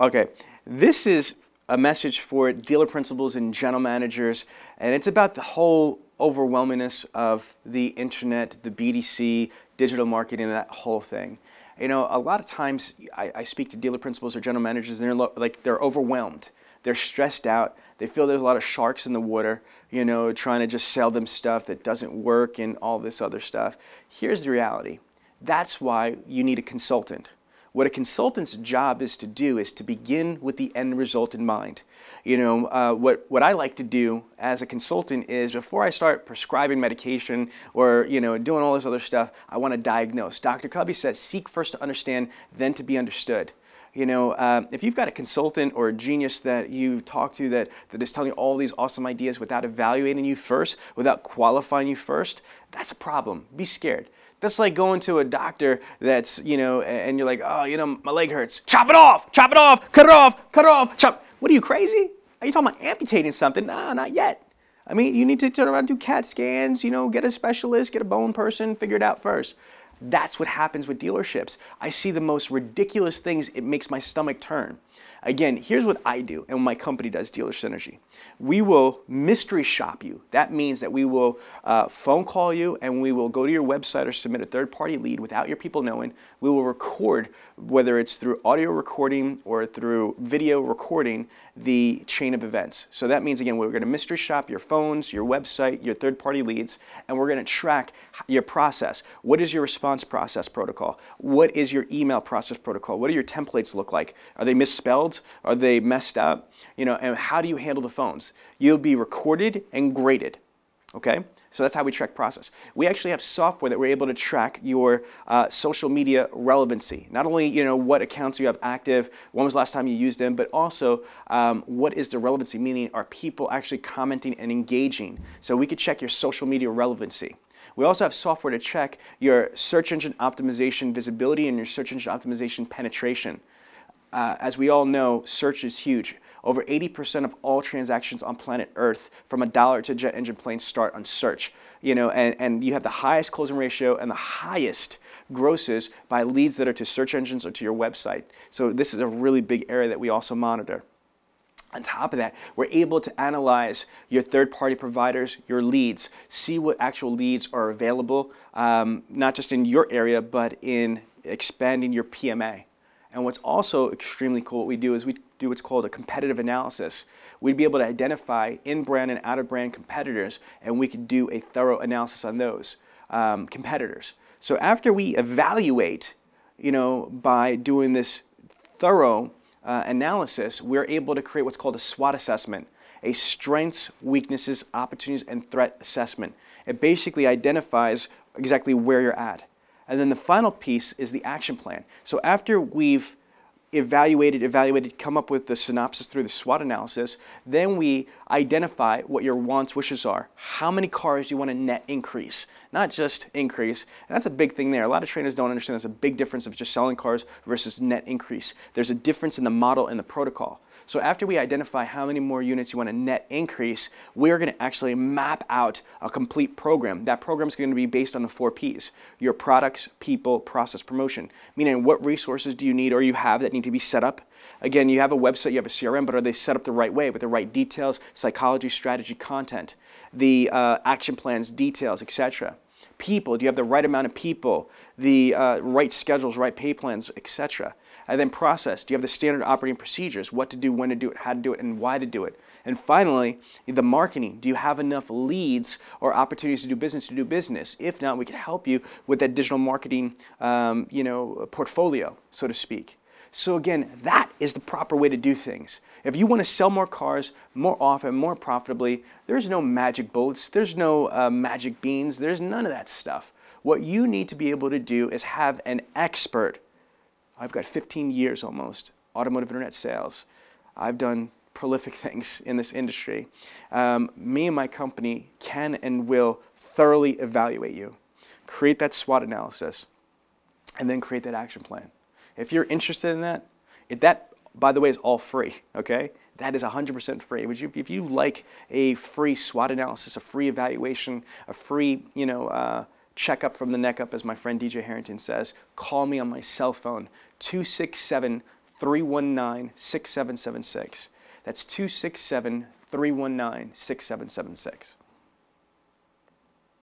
Okay, this is a message for dealer principals and general managers, and it's about the whole overwhelmingness of the internet, the BDC, digital marketing, that whole thing. You know, a lot of times I speak to dealer principals or general managers, and they're overwhelmed. They're stressed out. They feel there's a lot of sharks in the water, you know, trying to just sell them stuff that doesn't work and all this other stuff. Here's the reality. That's why you need a consultant. What a consultant's job is to do is to begin with the end result in mind. You know, what I like to do as a consultant is before I start prescribing medication or, you know, doing all this other stuff, I want to diagnose. Dr. Covey says, seek first to understand, then to be understood. You know, if you've got a consultant or a genius that you talk to that is telling you all these awesome ideas without evaluating you first, without qualifying you first, that's a problem. Be scared. That's like going to a doctor that's, you know, and you're like, oh, you know, my leg hurts. Chop it off, cut it off, chop. What are you, crazy? Are you talking about amputating something? No, not yet. I mean, you need to turn around and do CAT scans, you know, get a specialist, get a bone person, figure it out first. That's what happens with dealerships. I see the most ridiculous things. It makes my stomach turn. Again, here's what I do and what my company does, Dealer Synergy. We will mystery shop you. That means that we will phone call you and we will go to your website or submit a third-party lead without your people knowing. We will record, whether it's through audio recording or through video recording, the chain of events. So that means, again, we're going to mystery shop your phones, your website, your third-party leads, and we're going to track your process. What is your response process protocol? What is your email process protocol? What do your templates look like? Are they misspelled? Are they messed up? You know, and how do you handle the phones? You'll be recorded and graded, okay? So that's how we track process. We actually have software that we're able to track your social media relevancy. Not only, you know, what accounts you have active, when was the last time you used them, but also what is the relevancy, meaning are people actually commenting and engaging? So we could check your social media relevancy. We also have software to check your search engine optimization visibility and your search engine optimization penetration. As we all know, search is huge. Over 80% of all transactions on planet Earth, from a dollar to jet engine plane, start on search. You know, and you have the highest closing ratio and the highest grosses by leads that are to search engines or to your website. So this is a really big area that we also monitor. On top of that, we're able to analyze your third-party providers, your leads, see what actual leads are available, not just in your area, but in expanding your PMA. And what's also extremely cool, what we do is we do what's called a competitive analysis. We'd be able to identify in-brand and out-of-brand competitors, and we could do a thorough analysis on those competitors. So after we evaluate, you know, by doing this thorough analysis, we're able to create what's called a SWOT assessment, a strengths, weaknesses, opportunities, and threat assessment. It basically identifies exactly where you're at. And then the final piece is the action plan. So after we've evaluated, come up with the synopsis through the SWOT analysis, then we identify what your wants, wishes are. How many cars do you want to net increase? Not just increase. And that's a big thing there. A lot of trainers don't understand there's a big difference of just selling cars versus net increase. There's a difference in the model and the protocol. So after we identify how many more units you want to net increase, we're going to actually map out a complete program. That program is going to be based on the 4 Ps: your products, people, process, promotion. Meaning, what resources do you need or you have that need to be set up? Again, you have a website, you have a CRM, but are they set up the right way with the right details, psychology, strategy, content, the action plans, details, etc.? People, do you have the right amount of people, the right schedules, right pay plans, etc.? And then process, do you have the standard operating procedures, what to do, when to do it, how to do it, and why to do it? And finally, the marketing, do you have enough leads or opportunities to do business? If not, we can help you with that digital marketing you know, portfolio, so to speak. So again, that is the proper way to do things. If you want to sell more cars more often, more profitably, there's no magic bullets, there's no magic beans, there's none of that stuff. What you need to be able to do is have an expert. I've got 15 years almost, automotive internet sales. I've done prolific things in this industry. Me and my company can and will thoroughly evaluate you, create that SWOT analysis, and then create that action plan. If you're interested in that, that, by the way, is all free, okay? That is 100% free. If you like a free SWOT analysis, a free evaluation, a free, you know, checkup from the neck up, as my friend DJ Harrington says, call me on my cell phone, 267 267-319-6776. That's 267-319-6776.